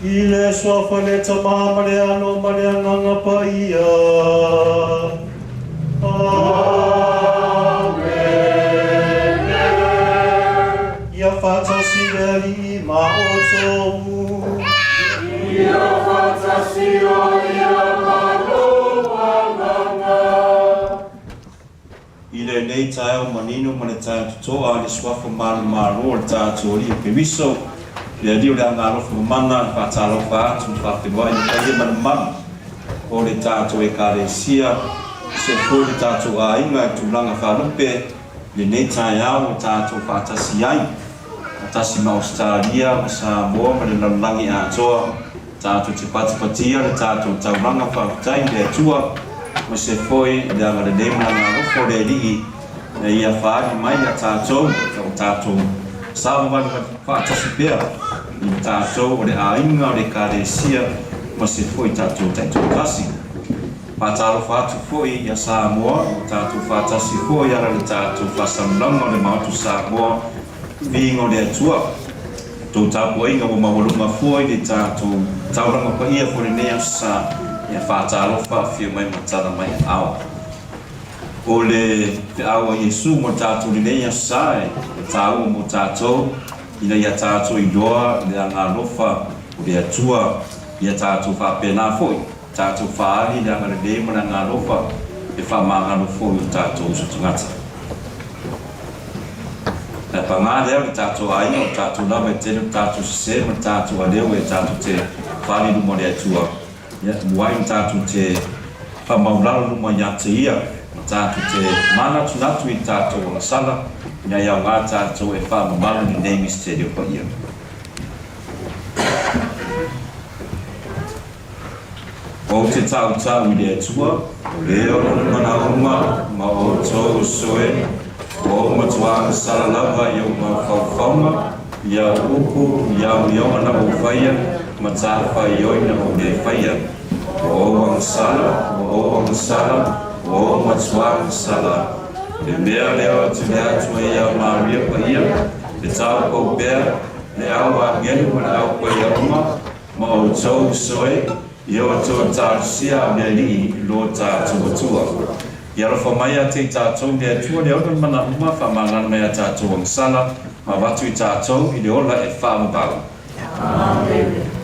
Ile soafa le tamama le ano ma le anganga pa ia. Amen. Ia whatasi le li ma o tōu. Ia whatasi o ia ma lo wanganga. Ile nei tae o manino ma le tae tutoa le soafa malu o le tae tuori o pewiso. Le dio le angalofa mana whatalofa atu whawhenua i kai mana o le tātou e kāresia se fo le tātou a inga e tūlanga whanupe le nei tae au o tātou whatasi ai atasi ma Australia ma Samoa ma le lalangi atoa tātou te patipatia le tātou tauranga whawhetai le atua ma se foi le anga le nei mana ngalofa le lii e ia whaani mai a tātou o tātou Sawa wani whaatasi pēr i tātou o le ainga o le kāresia ma se foi tātou taitou kasi. Pātaro whaatu foi i a Samoa o tātou whaatasi foi ara le tātou whasamulanga o le mautu Samoa vinga o le atua. Tō tāpua inga o mawalunga foi le tātou tauranga pa ia fo le nea sa i a whaataro whaafia mai matara mai au. O le te awa Yesu mo tātou le nea sa e tāua mo tātou ina ia tātou i doa le angalofa o le atua ia tātou whapena foi tātou whaari le anga le lema le angalofa e whamangalo foi o tātou so tungata e pangā leo le tātou aina o tātou lama e tene o tātou se ma tātou a leo e tātou te whaari luma le atua muai o tātou te whamaulalo luma ia te ia tātou te mana tunatu i tātou o la sala ina iau ngā tātou e whamamalu ni nei misterio pa ia. O te tau i le atua, o leo mana unga ma o tō soe, o matuanga sala lava i au ma whauwhaunga, i au upu, i au ionga na o whaia, ma tāwha i oina o le whaia. O wangasala, o matuanga sala, le mea leo atu le atua i au Maria pa ia, le tau kou bea, le au angelu ma le au pa ia uma, ma o tau soe, i o atua tārusia a mea li lo tātua atua. I alofa mai a te tātou le atua le au mana uma whamangana mai a tātou wangsala, ma watu i tātou i le ola e whamabau. Amen.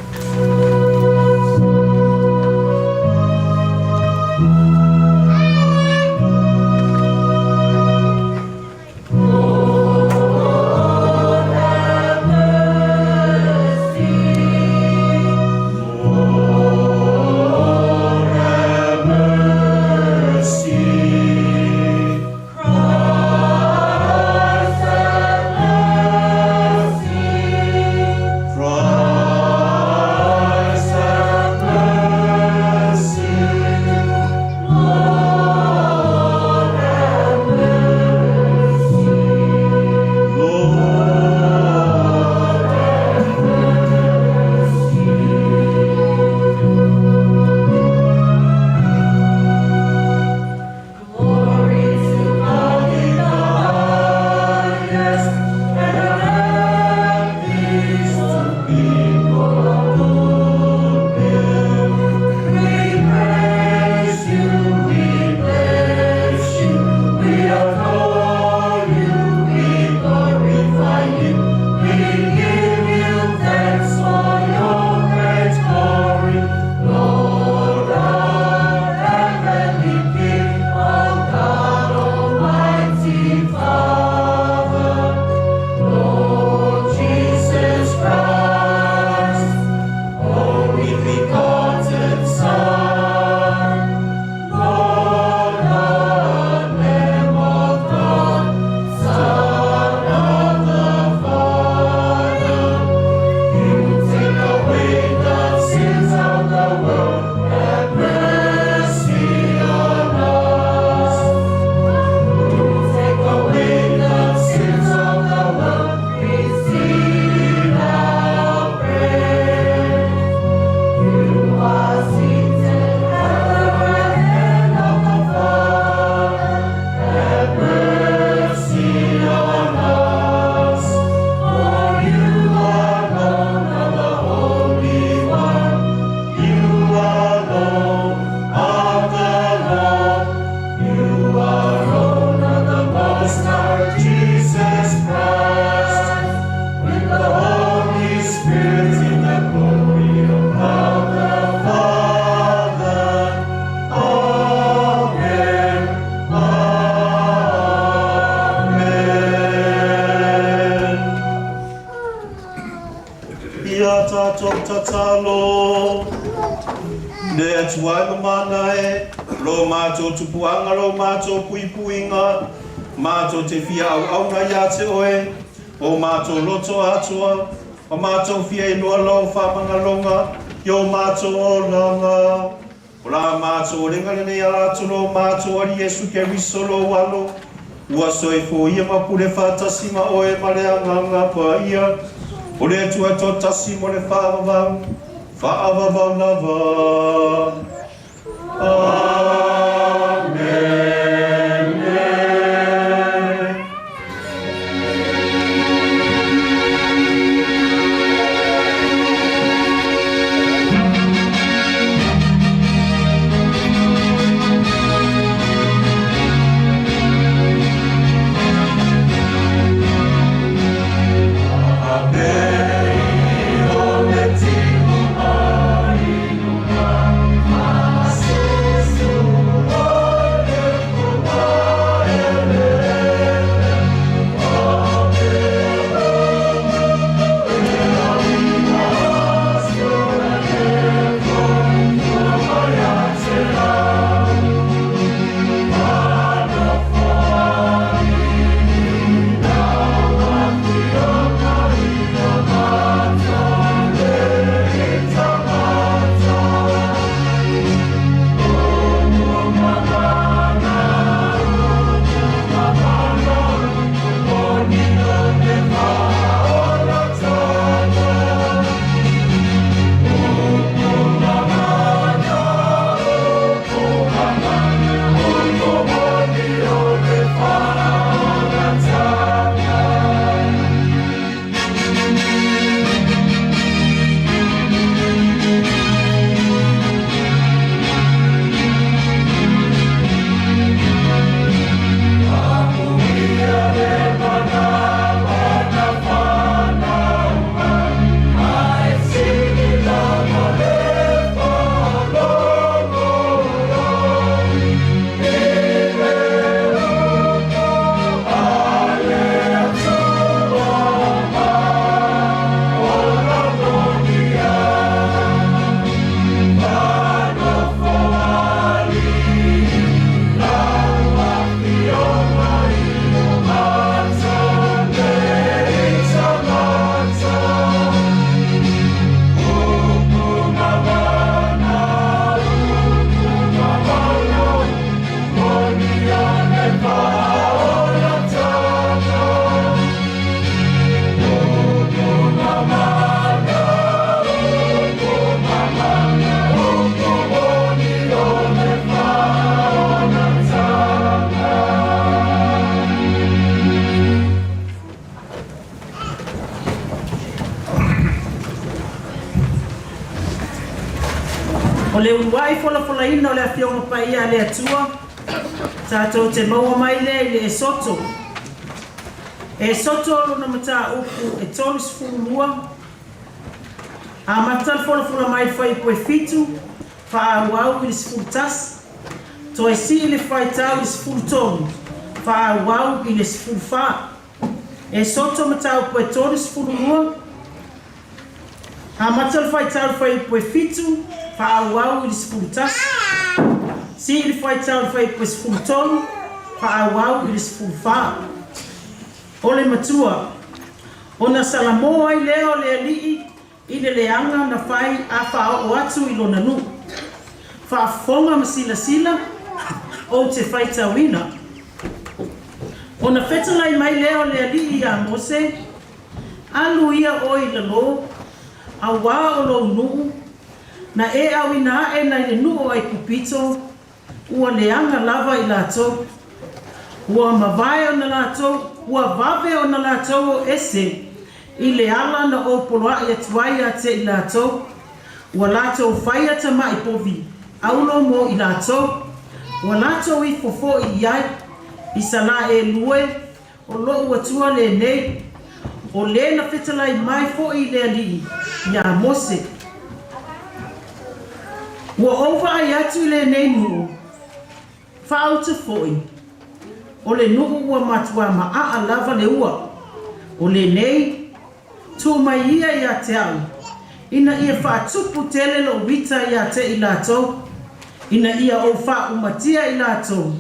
malo. Ne atuai mana e, lo mātou tupuanga, lo mātou puipuinga, mātou te fia au nga ia te oe, o mātou loto atua, o mātou fia inua lau whamangalonga, yo mātou o langa. O la mātou ringa nene atu lo mātou ari Yesu ke riso lo walo, ua soe fo ia mapure whatasi ma oe mare anganga pa ia, o le tua to tasi mo le whaavavang lava. Amen. O le uai fola ina o le afionga pai a le atua. Tātou te maua mai le soto. E soto luna mata upu e tolis fulua. A matal fola mai fai poe fitu. Fa wau i sfultas. To e si le fai tau i sfultonu. Fa wau i le sfulfa. E soto mata upu e tolis fulua. A matal fai tau fai poe fitu. Fa wau i sfultas. Si il fai tau fai poe sfultonu. Fa wau i sfulfa. Ole matua. Ona salamoa i leo le alii. I le leanga na fai a fa o atu i lona nu. Fa fonga masila sila. O te fai tawina. Ona fetalai mai leo le alii a Mose. Alu ia o i lalo. A wā o lo nuu. Na e awina e na i le nuu ai kupito. Ua leanga lava i lato. Ua mawai o na lato. Ua vave o na lato o ese. I le ala na o poloa i atuai a te i lato. Ua lato fai ata mai povi. Aulo mo i lato. Ua lato i fofo i iai. I sala e lue. O lo ua tua le nei. O le na fetalai mai fo i le alii. Ia Mose. Ua ova ai atu i le nei nuu. Whao te foi. O le nuu ua matua ma a lava le ua. O le nei. Tu mai ia i a te au. ina ia whaatupu tele lo wita ia te i lātou, ina ia o wha umatia i lātou,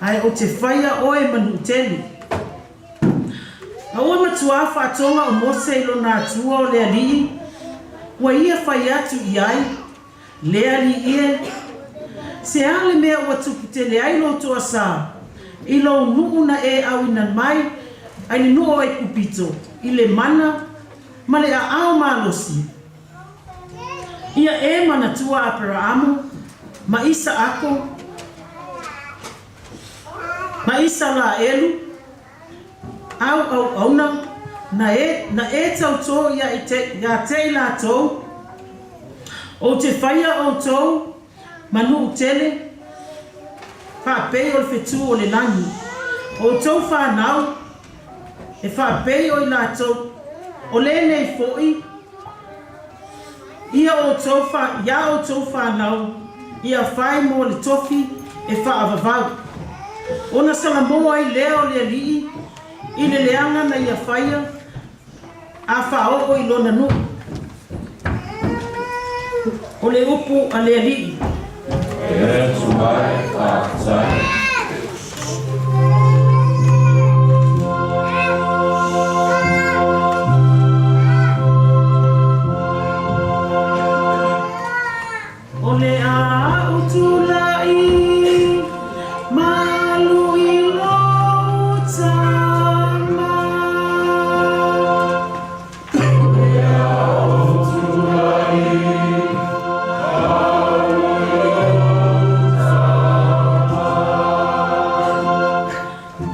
ai o te whaia oe manu tele. Aua matua whaatonga o Mose ilo nā tua o lea lii, wa ia whai atu i ai, lea li ie, se ale mea ua tupu tele ai lo toa sā, ilo nuu na e au inan mai, ai ni nuo e kupito, i le mana, ma le a ao malosi. Ia e mana tua a Paraamu, ma isa ako, ma isa la elu, au auna, na e tau tō ia te i la tō, o te whaia o tō, manu tele, whapei o le whetu o le langi, o tō whanau, e whapei o i la tō, o le nei fōi, ia o tō whanau, ia whai mo le tofi e whaavavau. Ona salamoa i leo le alii, i le leanga na ia whaia, a whao o i lona nu. O le upu a le alii. E tuai ka tai. Ole a utulai malu i lotama. Ole a utulai malu i lotama.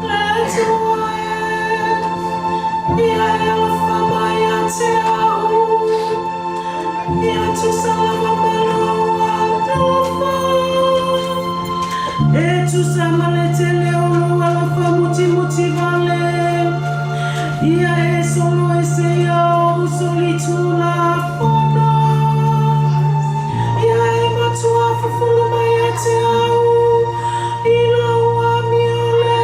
Letu e ia elfa mai a te au, ia tu salava malo. E tu sama le tele olo ala fa muti vale. Ia e solo e se iau soli tu la fono. Ia e matua fufulu mai a te au. Ila ua miole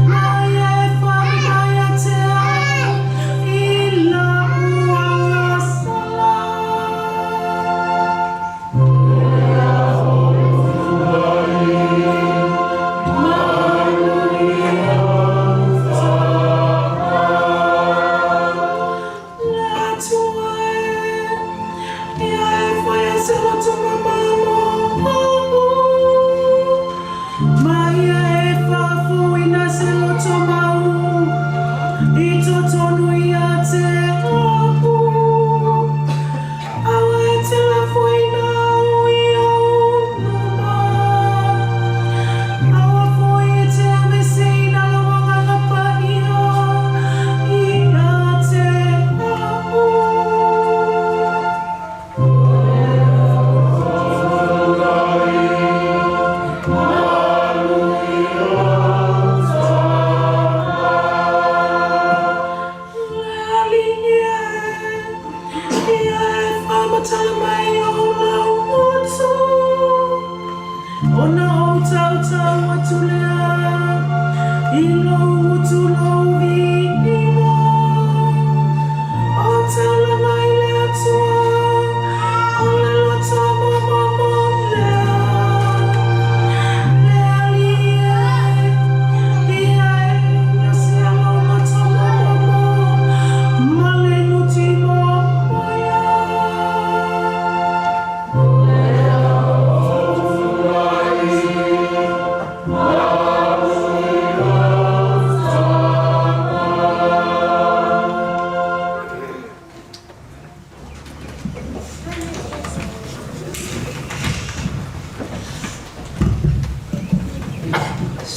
na ia e whai mai a te au. Ila ua ngasala.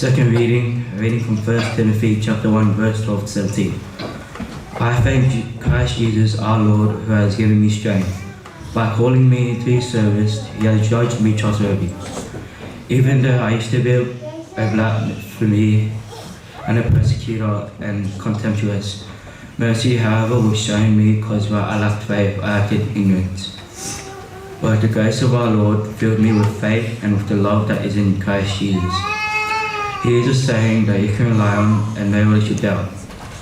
Second reading from 1 Timothy chapter 1 verse 12 to 17. I thank Christ Jesus our Lord who has given me strength. By calling me into his service, he has judged me trustworthy. Even though I used to be a blasphemy and a persecutor and contemptuous, mercy however was shown me because while I lacked faith I acted ignorant. But the grace of our Lord filled me with faith and with the love that is in Christ Jesus. He is a saying that you can rely on and no one should doubt,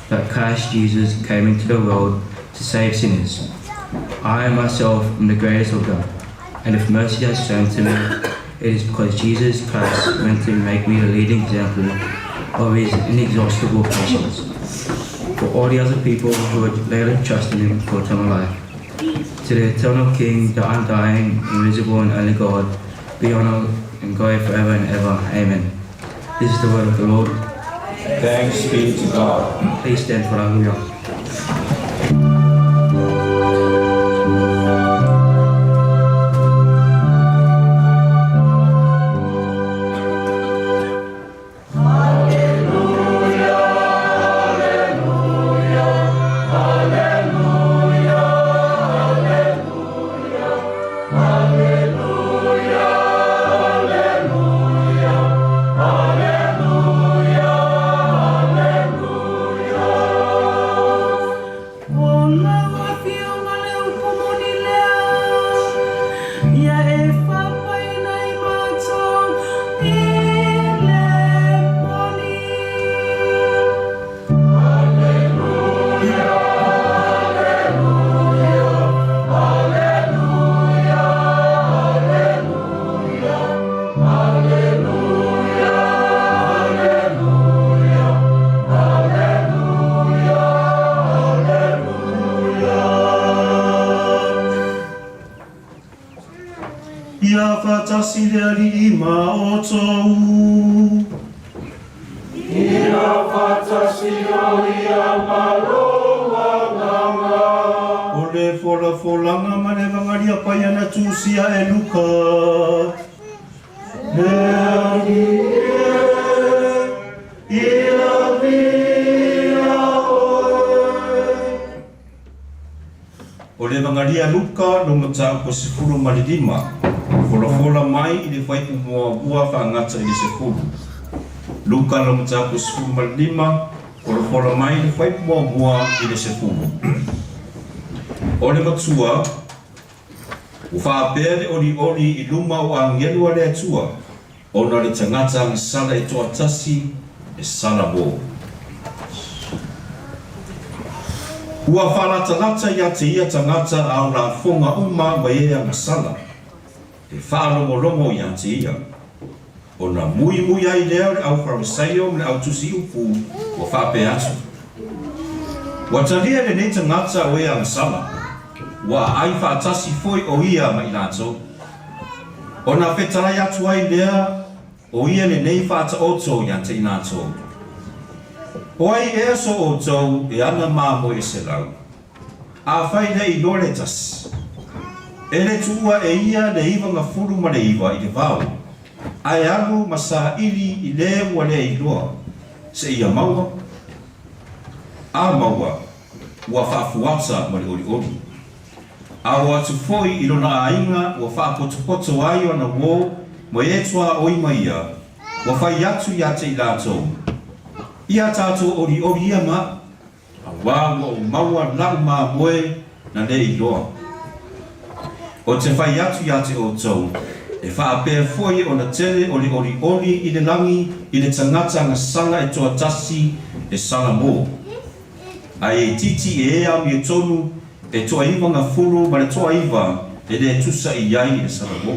that Christ Jesus came into the world to to save sinners. I myself am the greatest of them, and if mercy has shown to me, it is because Jesus Christ went to make me a leading example of his inexhaustible patience for all the other people who would later trust in him for eternal life. To the eternal King, the undying, invisible and only God, be honor and glory forever and ever. Amen. This is the word of the Lord. Thanks be to God. Please stand for Hallelujah. O le vangaria luka no mata ko sifuru malidima. Fola mai i le fai mua bua whaangata i le sifuru. Luka no mata ko sifuru malidima. Fola mai i le fai mua bua i le sifuru. O le matua, u whaapere oli i luma o angelua le atua. O na le tangata ang sala i toa tasi e sala bo. Ua whalatalata ia te ia tangata au la fonga uma mai e ang sala. E whaalongolongo ia te ia. O na mui ai leo le au wharasaio me au tusi upu o whape atu. Wa talia le ne tangata o e ang sala. Wa ai whaatasi foi o ia mai nato. O na whetalai atu ai lea o ia le nei whaata oto ia te inato. Oi e so o tau e ana mamo e se lau. A whai le i lore tas. E le tua e ia le iwa ngā furu ma le iwa i le vau. Ai alu ma sa ili i le mua le i loa. Se ia maua. A maua. Ua whaafuata ma le ori ori. A o atu foi i lona ainga ua whaapotopoto ai o na wō mo e tua oima ia. Ua whai atu ia te i lātou. Ia tātou ori ia ma, a wāua o maua lau mā moe na le i loa. O te whai atu ia te o tau, e whaapea foi o na tele ori i le langi i le tangata ngā sala e toa tasi e sala mō. A e titi e au i e tonu e toa iwa ngā furu ma le toa iwa e le tusa i iai i le sala mō.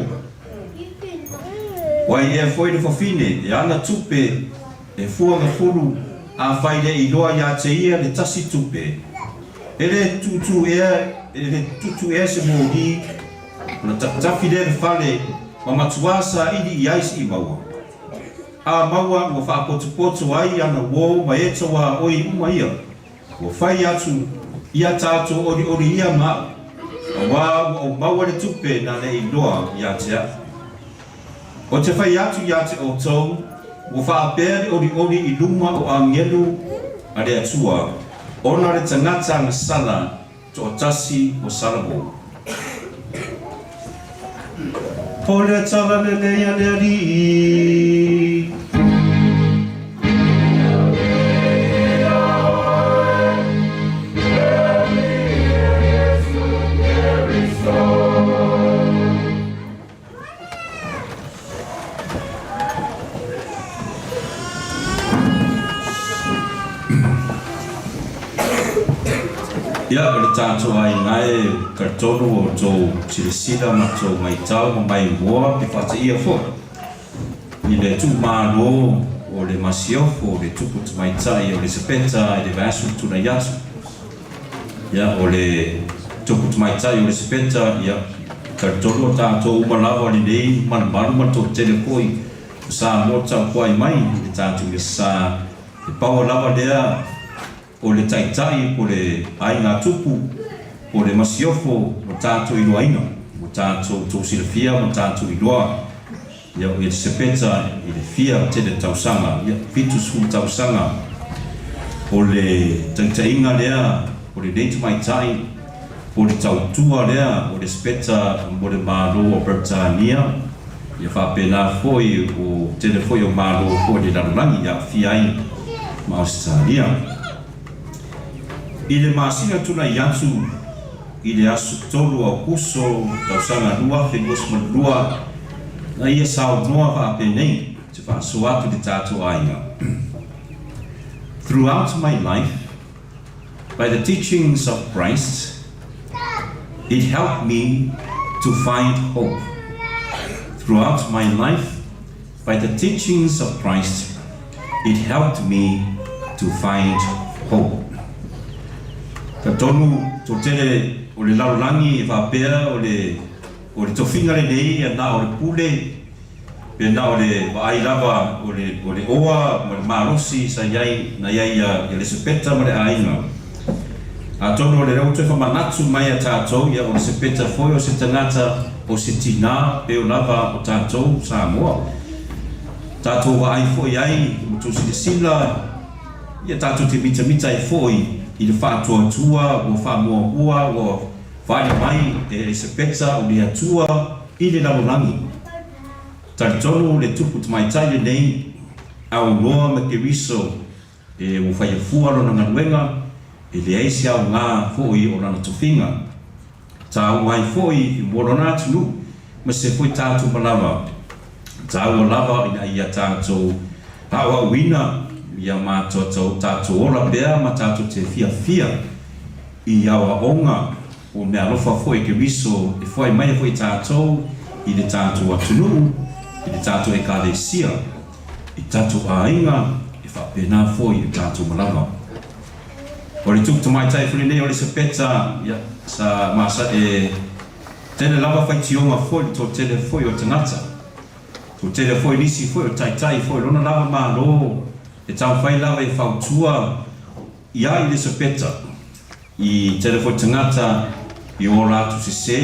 Wai e foi le whawhine e ana tupe e fua ngā furu a whaile i loa ia te ia le tasi tupe. E le tutu ea se mōhi, na tafi le whale ma matuasa ili i aisi i maua. A maua ua whaapotupoto ai ana wō ma e tawa oi uma ia. Ua whai atu ia tātou ori ia ma. A wā o maua le tupe na le i loa ia te a. O te whai atu ia te o tau, ua whaapere ori i luma o angelu a le atua, ona le tangata ngā sala to tasi o salabo. Po le tala le lea le rii. ia o le tātou ai ngai kartono o tō silasila ma tō mai tau ma mai mua pe whata ia fo. I le tū mālo o le masiofo o le tupu tu mai tai o le sepeta i le vasu tuna yatu. Ia o le tupu tu mai tai o le sepeta ia kartono o tātou umalawa li nei manamaru ma tō telekoi sa mo tau kuai mai le tātou le sa le paua lava lea o le taitai o le ainga tupu o le masiofo o tātou iloaina o tātou tō silafia o tātou iloa ia o le sepeta i le fia o tele tausanga ia fitus fu tausanga o le taitainga lea o le neitu mai tai o le tautua lea o le sepeta o le malo o Britania ia whapena foi o tele foi o malo o le larangi ia fiai ma Australia. I le masina tuna i atu i le asu tolu au kuso tausanga lua whenusma lua na ia sao noa whapenei te whaaso atu le tātou ainga. Throughout my life, by the teachings of Christ, it helped me to find hope. Throughout my life, by the teachings of Christ, it helped me to find hope. Ka tonu tō tere o le laulangi e whapea o le tofinga le nei e na o le pule pe na o le ai lava o le oa o le marosi sa iai na iai le sepeta ma le ainga. A tonu o le rau tue whamanatu mai a tātou ia o le sepeta foi o se tangata o se tina pe o lava o tātou Samoa. Tātou wa ai foi ai o tō sila ia tātou te mita e foi i le whātua o whamuahua o whaia mai e sepeta o le atua i le lalulangi. Taritonu le tupu tamai tai nei au loa me ke riso e o whaia fuaro na ngaruenga e le eisi au ngā foi o nana tofinga. Tā uai foi i morona tunu ma se foi tātou malawa. Tā ua lava ina ia tātou hawa uina ia mātou tātou ora bea ma tātou te fia i awa onga o mea lofa foi ke riso e foi mai foi tātou i le tātou atunu i le tātou e kālesia i tātou ainga e whapena foi i tātou malawa. O le tuku tamai tai furi nei o le sepeta sa masa e tene lava whaitionga foi tō tele foi o tangata tō tele foi nisi foi o taitai foi lona lava mālo e tau whai lawa e whautua i a i le sepeta i tele foi tangata i o rātu se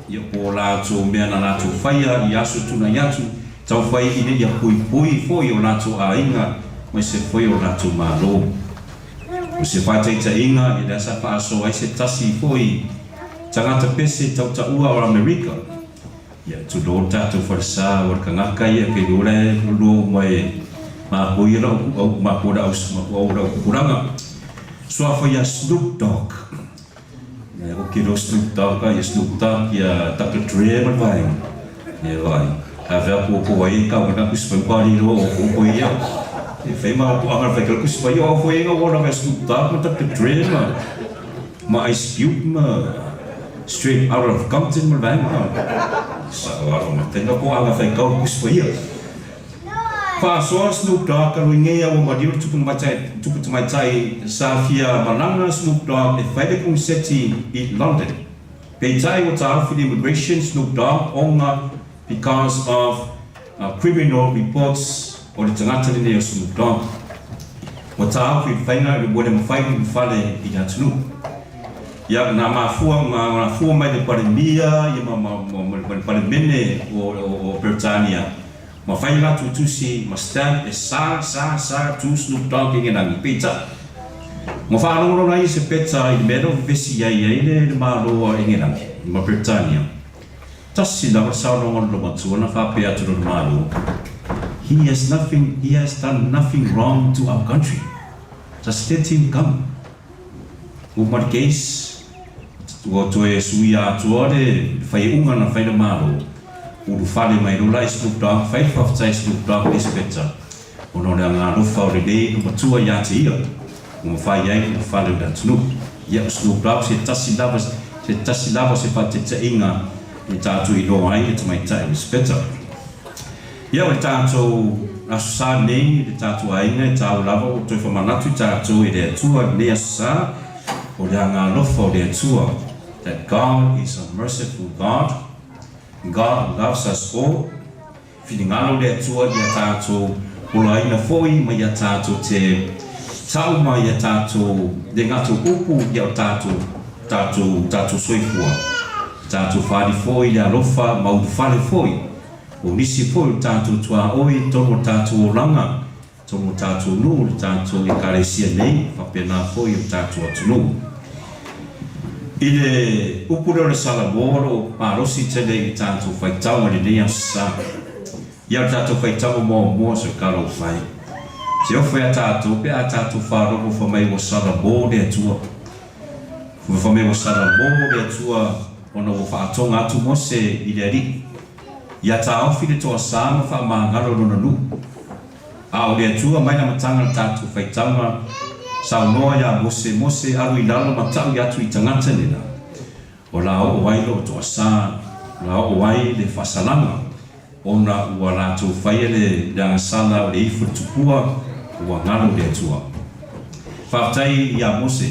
i o rātu mea na rātu whaia i asu tuna i atu tau whai i ne i a pui foi o rātu a inga mai se foi o rātu mālo o se whaitaita inga i le asa whaaso ai se tasi foi tangata pese tau ta ua o Amerika ia tu lo tātou wharasa o kangaka ia ke ora lo mai ma pui ra o ma pura o ra kuranga so fa ya Snoop Dogg o ke ro Snoop Dogg ia Snoop Dogg ia Dr. Dre ma vai ia vai a ver po ai ka na ku spa pari ro o ia e fai ma o anga fa ku spa yo foi nga o na Snoop Dogg ma Dr. Dre ma Ice Cube ma straight out of Compton ma vai ma sa o ma tenga ko anga fa ku spa ia Whaasoa Snoop Dogg ka ruingea o madiru tupu mai tai sa fia mananga Snoop Dogg e whaile kong seti i London. Pei tai o ta awhi immigration Snoop Dogg onga because of criminal reports o le tangata nene o Snoop Dogg. O ta awhi whainga i wale mawhaini mwhale i atunu. Ia na mafua mai le parimia i ma parimene o Britannia. Ma fai la tutusi ma stamp e sa tu Snoop Dogg nge nangi pizza. Ma fa no na se pizza in medo vesi ya le malo nge nangi ma Britannia. Tassi la sa no lo matsu na fa pe atu malo. He has done nothing wrong to our country. Just let him come. Uma case o to e suia tuore fai unga na fai malo. Uru fale mai rola Snoop Dogg, fai whaftai Snoop Dogg ni sepeta. Ono le anga rufa o le nei, matua ia te ia. Uma whai ai, fale o da tunu. ia uslu blau se tasi lava se patete inga i tātou i lo ai e tamai tai speta ia o tātou asa nei le tātou ainga e tāu lava o toi whamanatu tātou i le atua le asa o le anga lofa o le atua that God is a merciful God. God loves us all. Whingalo le atua i a tātou ula ina foi mai a tātou te tau mai a tātou le ngatu upu i a tātou soifua. Tātou whāri foi le alofa mau whare foi. O nisi foi tātou tua oi tomo tātou langa. Tomo tātou nu tātou i karesia nei whapena foi o tātou atunu. I le upura le salamoro parosi tele i tātou whaitau le nei asa. Ia tātou whaitau mō se karo whai. Te ofu a tātou pe a tātou wharongo whamei o salamoro le atua. Whamei o salamoro le atua ona o whaatonga atu mose i le ri. Ia tā ofi le toa sāma whamangaro lona nu. A o le atua mai na matanga tātou whaitaunga saunoa ia mose aru i lalo matau i atu i tangata nina. O la o wai lo toa sā, la o wai le whasalanga. Ona ua rātou whaia le angasala o le ifu tupua ua ngalo le atua. Whaatai ia mose,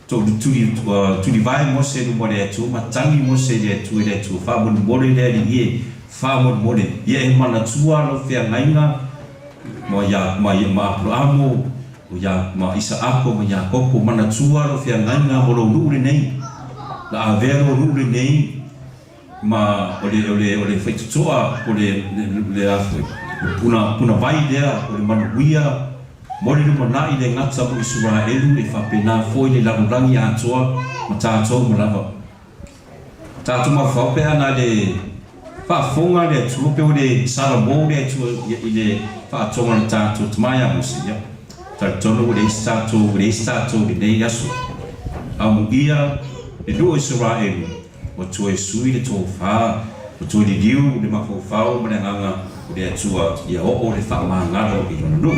tuli vai mose nu mo le atua, matangi mose le atua le atua, whamon mole le ali ie, whamon mole. Ie e mana tua lo whea ngainga, ma aproamo, ma isa ako ma ya koko mana tua lo fia nganga mo lo nure nei la avero nure nei ma ole feito toa ole afo puna vai dea ole manuia mo le mana i le ngata mo isura elu e fa pena foi le la rangi a toa ma tato mo lava tato ma fa pe ana le fa fonga le tu pe ole sala mo le tu i le fa tonga le tato tmaya mo sia Tartono le stato le nei aso. Amugia le do Israel o tu e sui le to fa o tu le diu le mafofao mo le nganga le atua ia o le fa mangaro i no no.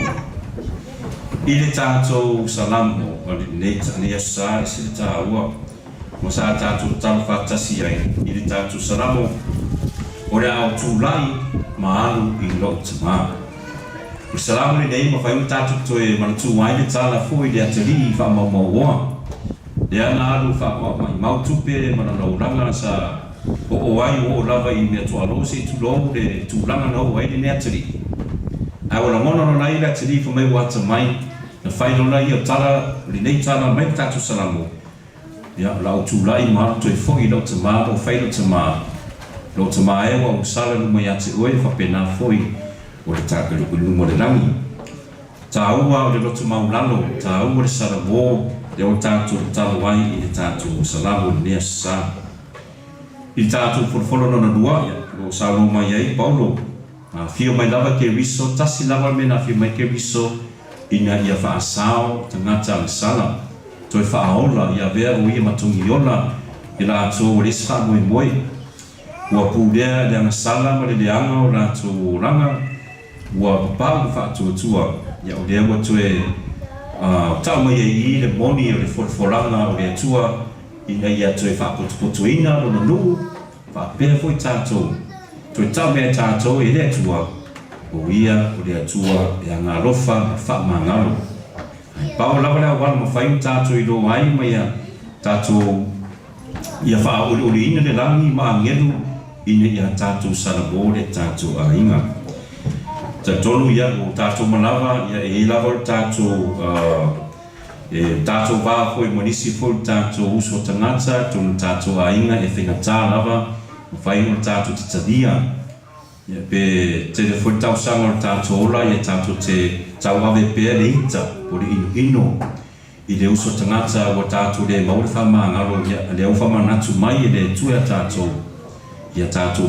I le tato salamo o le nei tani asa i se taua. Mo sa tato tau fatasi ai i le tato salamo o le au tu lai maalu i lo tama. O salamu le nei ma fai un tātou toe manatu wai le tala foi le atari wha mau le ana alu wha mau tupe le mananau ranga sa o ai o lava i mea tua rose tu lo le tu ranga no wai le atari a wala mona no nai le atari wha mai wata mai na whai no nai o tala le nei tala mai tātou salamu ia lau tu lai maru toe foi lo tama o whai lo tama e wa usala no mai ate oe wha pena foi o le tākelu kulu mo le rangi. Tāua o le lotu maulalo, tāua le sarabo, le o tātou talo wai i le tātou salamo le nea sa. I le tātou folofolo nona duaia, lo sauno mai ai Paulo. Fio mai lava ke riso, tasi lava mena fio mai ke riso, ina ia whaasao, tangata le sala. Toi whaaola, ia vea o ia matungi ola, i la ato o le sa moe moe. Ua pūlea le angasala ma le leanga o la ato ranga, ua papau whaatuatua ia o lea ua toe tau mai i le moni o le folfolanga o le atua ina ia toe whaapotupotuina o na nuu whaapea foi tātou toe tau mea tātou e le atua o ia o le atua e a ngā rofa a whaamangalo pao lawa lea wala ma whaiu tātou i lo ai mai a tātou ia whaaoli ina le rangi ma angelu ina ia tātou sarabo le tātou a inga Tonu ia o tātou manawa, ia e lava o tātou wā foi monisi foi tātou uso tangata, tonu tātou ainga e whengatā lava, whai o tātou te tadia. Pe te foi tau sanga o tātou ola, ia tātou te tau ave pēr le ita, po le ino. I le uso tangata o tātou le maure whamangaro, le au whamanatu mai e le tuea tātou. Ia tātou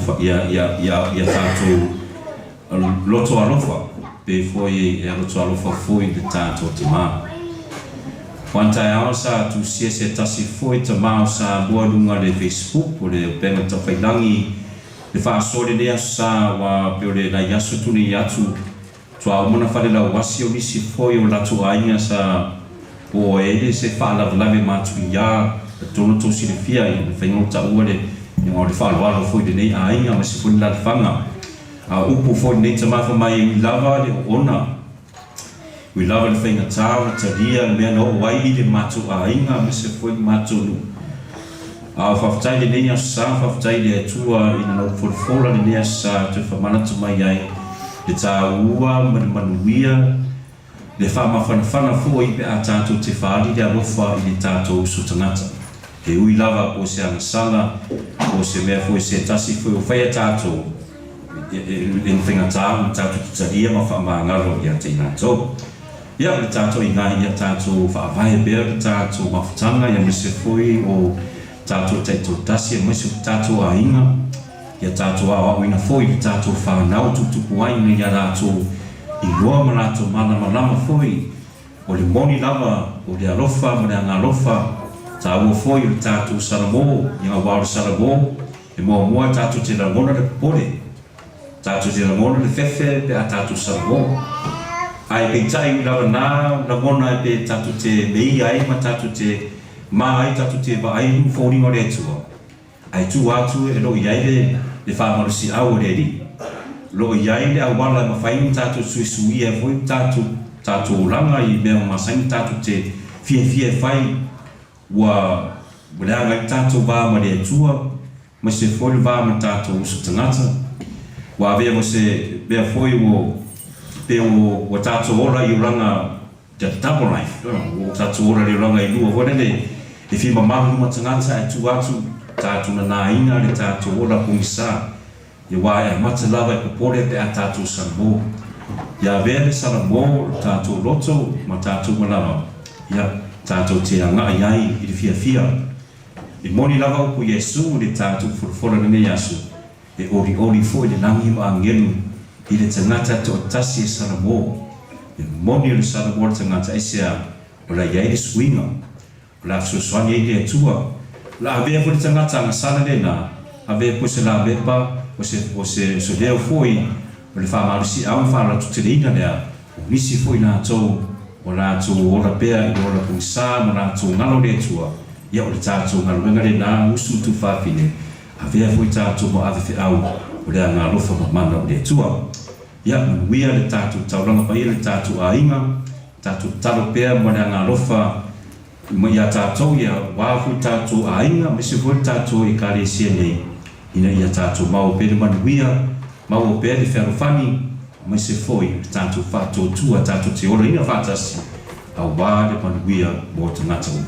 loto alofa pe foi e loto alofa foi de tātou te mā. Wantai ao sa tu sia se tasi foi te mā sa bua lunga le Facebook o le penga ta whailangi le whaasore lea sa wa peo le na yasu tuni atu tua umana whare la wasi o nisi foi o latu ainga sa o e se whaalavalave mātuia tono tosi le fia i le whaingo ta ua le o le whaalawalo foi le nei a inga ma se funi la whanga a upu foi nei ta mafa mai i lava le ona ui lava le whainga tāo le taria le mea no wai i le mātu a inga ma se foi mātu nu a whawhatai le nei asa whawhatai le atua ina nau whorifola le nei asa te whamana tu mai ai le tā ua manuia le whamawhanawhana fua i pe a tātou te whaali le alofa i le tātou usu tangata e ui lava po se anasala po se mea fua se tasi fua o whaia tātou e whinga tāu tātou ki taria ma whamangalo i a te inatou ia le tātou i ngai i a tātou whaavahe bea le tātou mawhutanga i a mese fui o tātou taito tasi a mese tātou a inga i a tātou a ina fui le tātou whanau tutupu aina i a tātou i loa ma tātou mana malama fui o le moni lava o le alofa ma le angalofa ta ua foi le tātou Samoa i ngā wāre Samoa e mua tātou te rangona le pole tātou te rangona le whewhe pe a tātou Samoa ai pei tai lawa nā rangona e pe tātou te mei ai ma tātou te mā ai tātou te wa ai nu fōri ngore atua ai tū atu e lo i ai le whāmarusi au re ri lo i ai le awala ma whainu tātou sui e foi tātou ranga i mea masaini tātou te fie whai wa bulanga tātou wā ma le atua ma se foi wā ma tātou usu tangata wa vea mo se vea foi o tātou ora i uranga te double life o tātou ora i uranga i lua wane le e fi mamahu ma tangata e tu atu tātou na nāina le tātou ora pungisa i wā e mata lava e popore pe a tātou Samoa ia vea le Samoa tātou Lotu ma tātou malama ia tātou te anga ai i le fia i moni lava upu Yesu le tātou furfora na nei asu e ori foi le nangi ma angelu i le tangata to tasi e Samoa e moni le Samoa le tangata e sea o la iai le swinga o la suswani e le atua la avea po le tangata anga sana le na avea po se la vepa o se sodeo foi o le whamarusi au whanatu te reina lea o nisi foi na tau o rātou ora pea i ora pungsa ma rātou ngalo le tua ia o le tātou ngalo wenga le nā usu tu whawhine a vea fui tātou mo awhi au o le ngā lofa ma mana o le tua ia manuia le tātou tauranga pa ia le tātou a inga tātou talo pea mo le ngā lofa ma ia tātou ia wāfui tātou a inga me se fui tātou i kāre sia nei ina ia tātou mau pere manuia mau pere le wherofani mai se foi tātou whātou tua tātou te ora ina whātasi a wāre manuia mō te ngata o.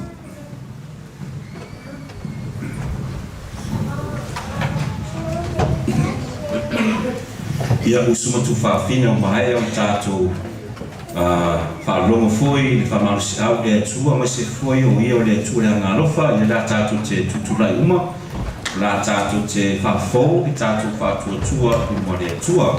Ia usumatu whāwhina o mahae o tātou whālonga foi, le whamarusi au le atua mai se foi o ia o le atua le angalofa i la tātou te tuturai uma la tātou te whawhou i tātou whātua tua uma le atua.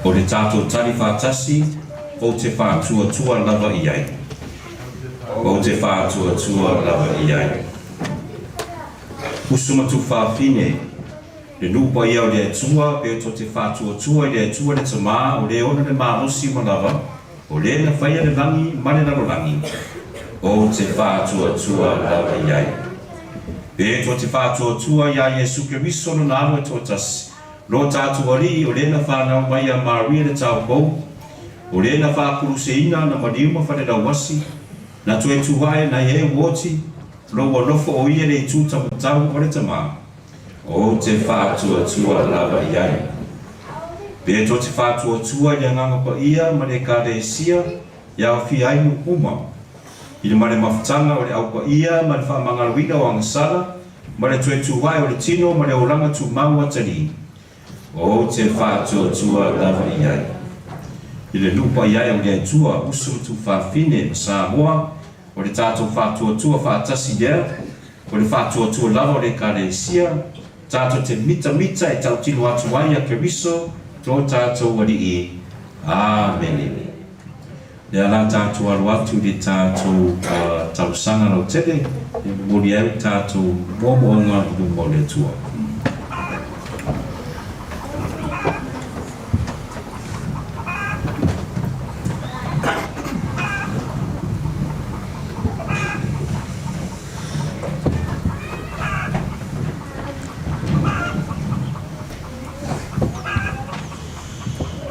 O le tātou tari whātasi, o te whātua lava i ai. O te whātua lava i ai. Usumatu whāwhine, le nupa ia o le atua, pe o te whātua i le atua le tamā, o le ona le mārosi ma lava, o le na whaia le langi, mane na langi. O te whātua lava i ai. Pe o te whātua i a Yesu Keriso no nālo e tōtasi. Lo tātou ari o le na whanau mai a Maria le tau kou, o le na whakuruseina na mariuma whanera wasi, na tue tuhae na ie woti, lo wanofo o ia le tūta mutau o le tamā. O te whātua lava i ai. Pe to te whātua i nganga pa ia ma le kāre sia, ia o fi ai mu uma. I le mare mawhitanga o le au pa ia ma le whamangaruina o angasara, ma le tue tuhae o le tino ma le oranga tu mau atari. O te whātua lava i ai. I le lupa i ai o le atua usu tu whawhine ma Samoa, o le tātou whātua whātasi dea, o le whātua lava o le kāre sia, tātou te mita e tau tino atu ai a Keriso, tō tātou wari i. Amen. ya la tātou alu atu le tātou tausanga lau tele, mori au tātou momoanga i mo le atua.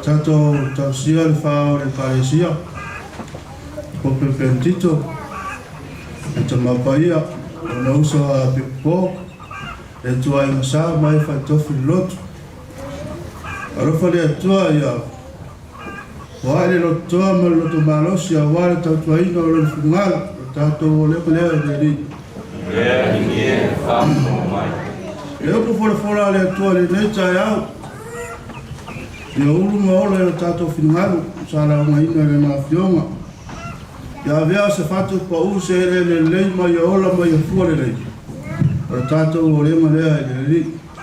Tato tausia le whao le paresia, ko pepentito, e ta mapaia, o na uso a pipo, e tua i masa mai whai tofi lotu. Arofa le atua ia, wae le lotoa ma loto malosi a wale tautua ina o le fungala, o tato o le le li. Lea ni e whao mai. E upo fora le atua le neita e au, ia ulu maola e o tātou whinuaru, sāra o maina le mawhionga. Ia vea se whatu pa use e le lei mai a ola mai a fua le lei. O tātou o lema lea e le li.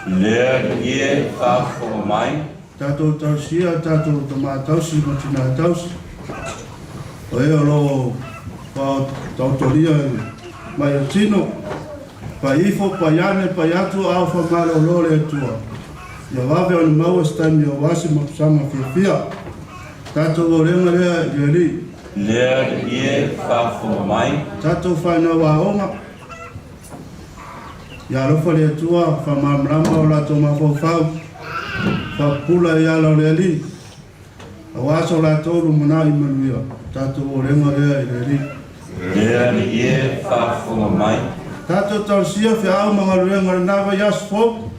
Lea ni e whao mai. Tātou tausia, tātou tamatausi, matina tausi. O e o lo pa tautoria mai a tino. Pa ifo, pa iane, pa iatu, au fa mara o lore atua. Ia wawe o ni maua stami o wasi makusama fia. Tātou o renga lea i li. Lea ni e whao mai. Tātou whaina wa onga. Ia rofa le atua, whamamrama o lato mawhau. Whapula i ala o le li. A waso lato uru mana i manuia. Tātou o renga lea i li. Lea ni e whao mai. Tātou tausia whia au mga ruenga nawa yas fōk.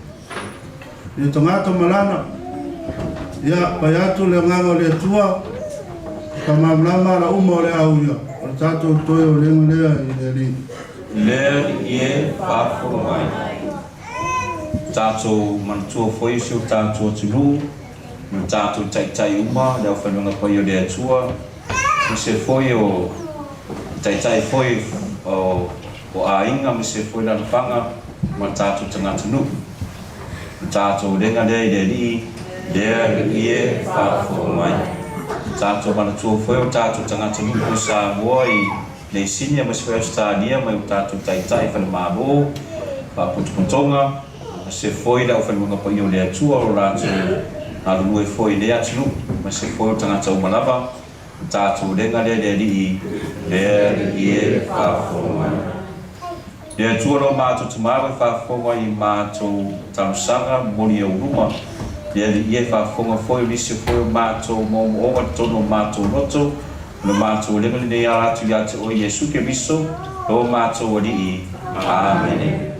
Ia tangata malana. Ia pai atu le nganga le tua. Ka mamlama la uma o le au ia. O tātou toi o renga lea i le li. Lea ni e whao mai. Tātou manatua foi si o tātou tunu. Tātou tai uma, leo whanunga pai o le atua. Mi se foi o tai foi o a inga, mi se foi la panga, ma tātou tangata nu. Tātou renga lea i le li, lea ni e whao mai. Tātou manatua foi o tātou tangata nu ko Samoa i nei sinia ma se foi Australia mai o tātou tai whana mālo, putupuntonga, se foi la o whanunga pai o le atua o rātou alu e foi lea tunu, ma se foi o tangata umalava, tātou renga lea le li, lea ni e whao mai. Lea tua lo mātou tumawe whaafonga i mātou tausanga moni au ruma. Lea li e whaafonga foi o lisi foi o mātou mōmo owa tono mātou loto. No mātou lengali nei aratu i ate o Yesu ke miso. Lo mātou ali i. Amen.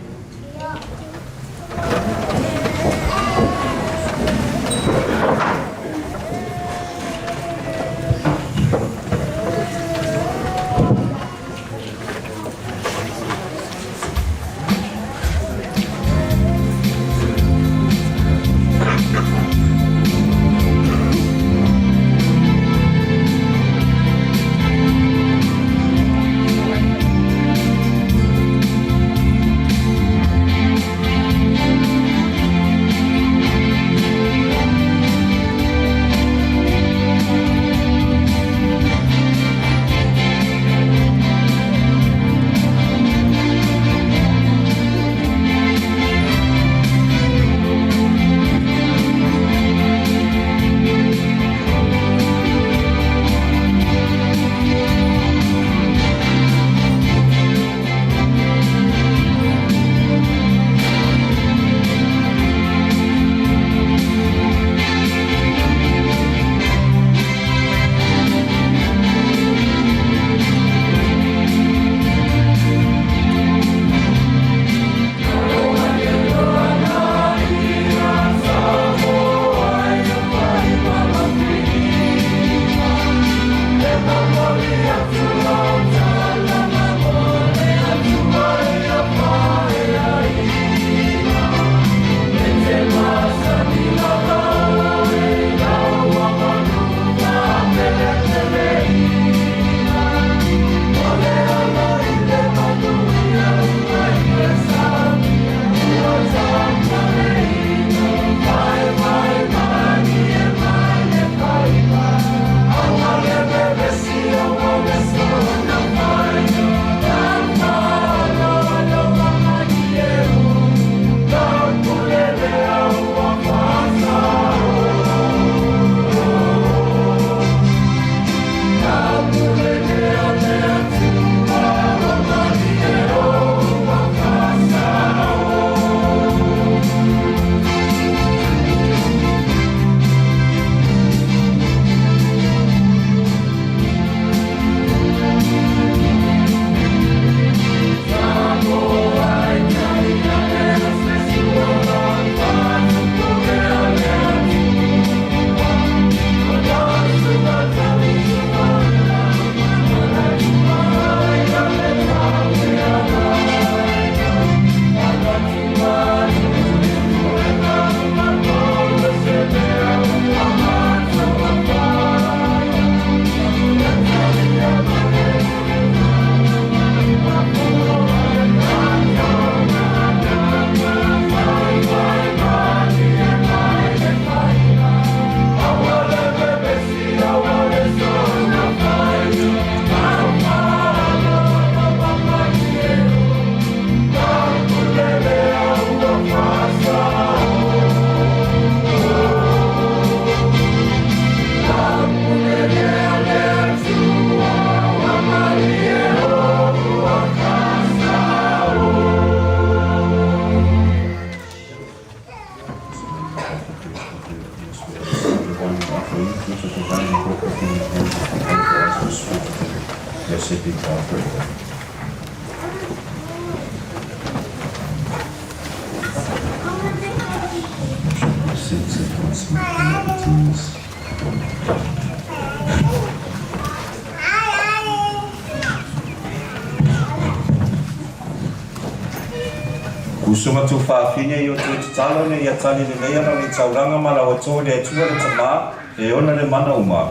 Usunga tu whawhine i o tu tala ne ia tani le leia na ni tauranga ma la wato le atua le tama e ona le mana uma.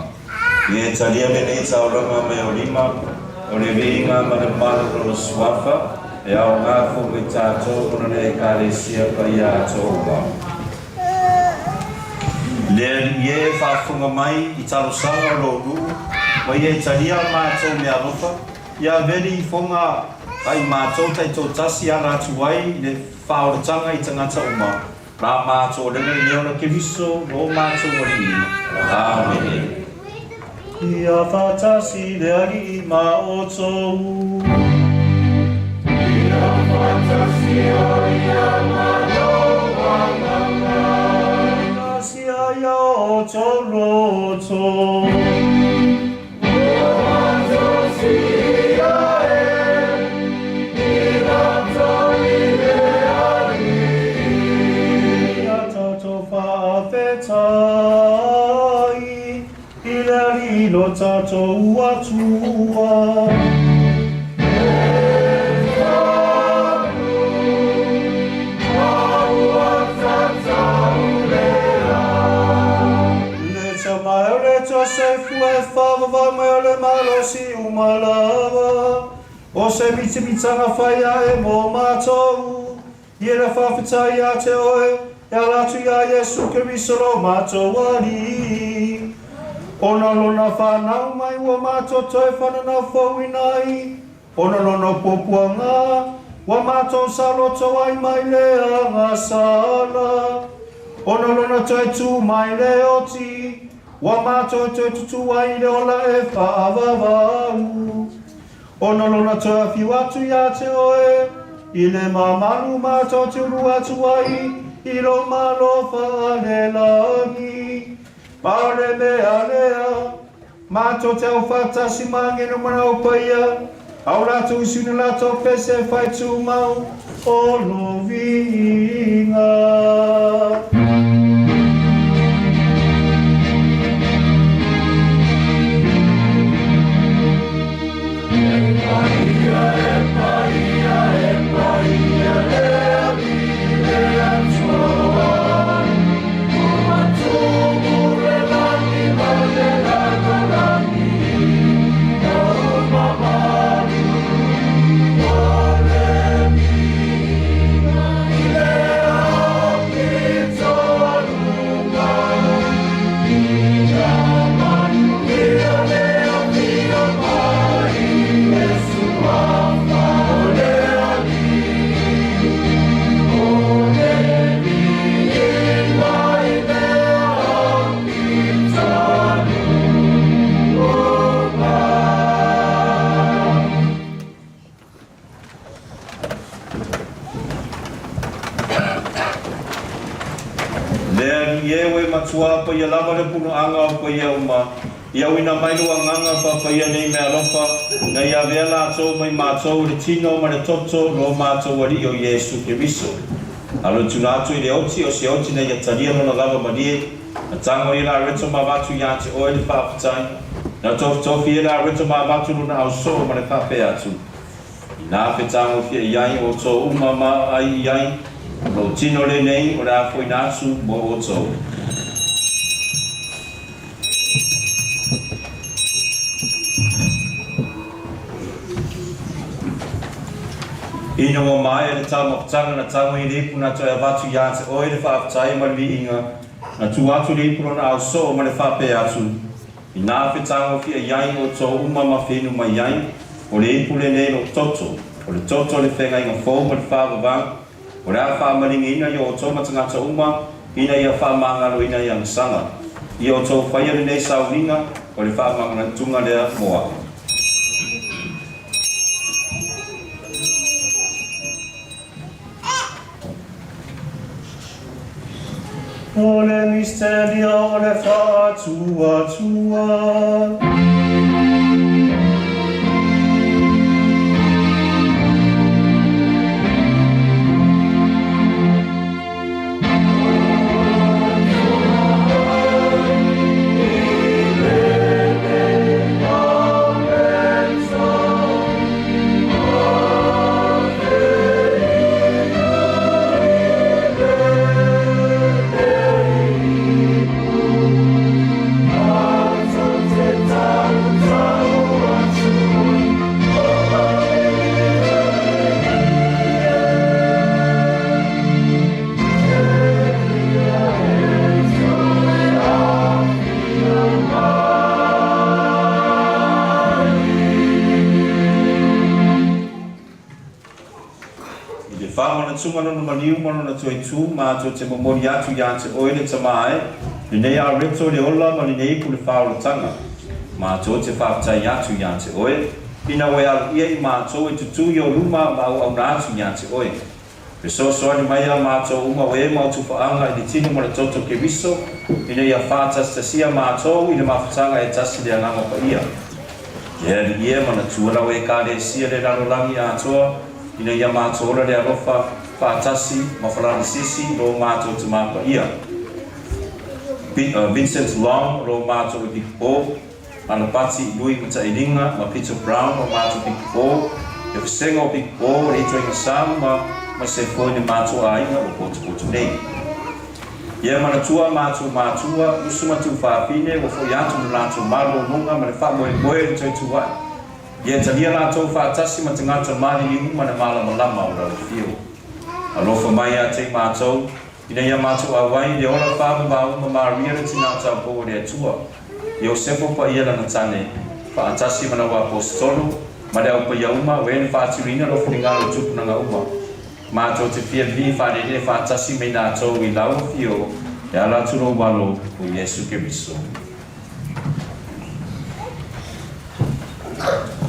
Ia talia le nei tauranga me o lima o le vinga ma le mana o swafa e au ngā fuku i tātou ona le kāresia pa ia ato uma. Le ie whaafunga mai i talo sanga o Lotu ma ie talia mātou me arofa ia veri i fonga ai mātou tai tō tasi a rātu ai le whaoratanga i tangata uma. Rā mātou renga i leona ke viso o mātou wari. Amen. Ia whatasi le ari i mā o tōu. Ia whatasi o ia mā loa nganga. Nasi aia o tō roto. O whatasi ia lo tātou atua. E tānu, aua tātou lea. Le tamai o le Josefu e whawawai mai o le malosi umalawa. O se mitimitanga whaia e mō mātou. I le whawhitai a te oe, e alatu ia Jesu Keriso lo mātou ari. Ona lona whanau mai ua mātou e whanana whauinai. Ona lona popuanga, ua mātou saloto ai mai lea ngā sala. Ona lona toi tū mai le oti, ua mātou toi tutu ai le ola e whaavavau. Ona lona toi a whiu atu ia te oe, i le mamalu mātou te uru atu ai, i lo malo whaale langi. Paole mea lea, mātou te au whatasi mangenu mana o paia, au rātou usuna rātou pese whai tū mau o lovinga. Matua pa ia lava le puno anga o pa ia uma. Ia wina mai lua nganga pa ia nei mea lopa. Na ia vea lātou mai mātou le tino ma le toto lo mātou ari o Jesu Keriso. Alo tunatu i le oti o se oti na ia talia mona lava marie. Na tango i la reto ma vatu ia te oe le whaapatai. Na tofi i la reto ma vatu luna au so ma le whape atu. I nā whetango fia iai o tō uma ma ai iai. Lo tino le nei o rā fwoi nātu mo o tō. Ina mo mai le tau mawhtanga na tango i ripu na toi avatu ia te oe le whaapatai ma li inga. Na tu atu ripu na au so ma le whape atu. I nā whetango fia iai o tō uma ma whinu ma iai. O le ipu le nei lo toto. O le toto le whenga inga fōu ma le whaavavang. O le a whaamaringi ina i o tō matangata uma. Ina i a whaamangalo ina i angsanga. I o tō whaia le nei sauringa. O le whaamangana tunga lea moa. O le misterio o le whaatua. tsunga no maniu mo na tui tu ma to te momori atu ya te oile te mai ni nei a reto le ola ma ni nei pu le whaolo tanga ma to te whaatai atu ya te oe ina we al ia I ma to e tutu I o luma ma au na atu ya te oe pe so ni mai a ma to uma we ma tu whaanga I le tino mo le toto ke viso I nei a whaatas te sia ma to I le mawhatanga e tasi le ananga pa ia ia ma na tuala we ka le sia le raro langi a toa ina ia mātua le arofa whātasi ma whalani sisi ro mātua te māpa ia. Vincent Long ro mātua I Big Paul, ana pati Louis Matairinga ma Peter Brown ro mātua Big Paul, e whasenga o Big Paul e toinga samu ma se fwoi ni mātua ainga o potu nei. Ia manatua mātua usuma tu whāpine o fwoi atu ni lātua malo nunga ma le whamoe le toi tuwai. Ia talia lātou whātasi ma te ngātou mani I uma na malama o rau whio. Alofa mai a te mātou, ina ia mātou awai le ora whāmama uma Maria le tina tau po le atua. Ia o sepo pa ia lana tane, whātasi mana wa apostolo, ma le au pa ia uma, wēne whātirina lo whiningaro tupuna ngā uma. Mātou te pia vi whānene whātasi me nātou I lau whio, e ala turo walo o Yesu Keriso.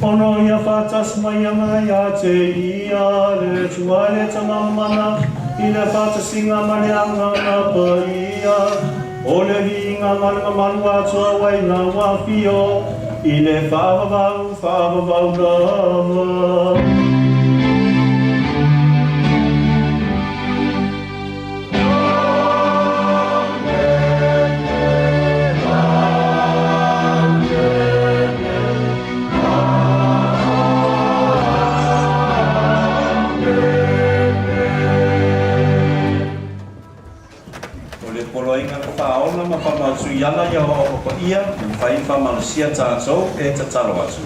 Ono ia whātas mai anga ia te ia le tua le tanga mana I le whātasinga mane anga ngā pa ia o le hinga mana manu atua wai ngā wāwhio I le whāwawau nama. Paona ma pa ma su yana ya o pa ia, fa in fa ma sia ta so e ta talo atu.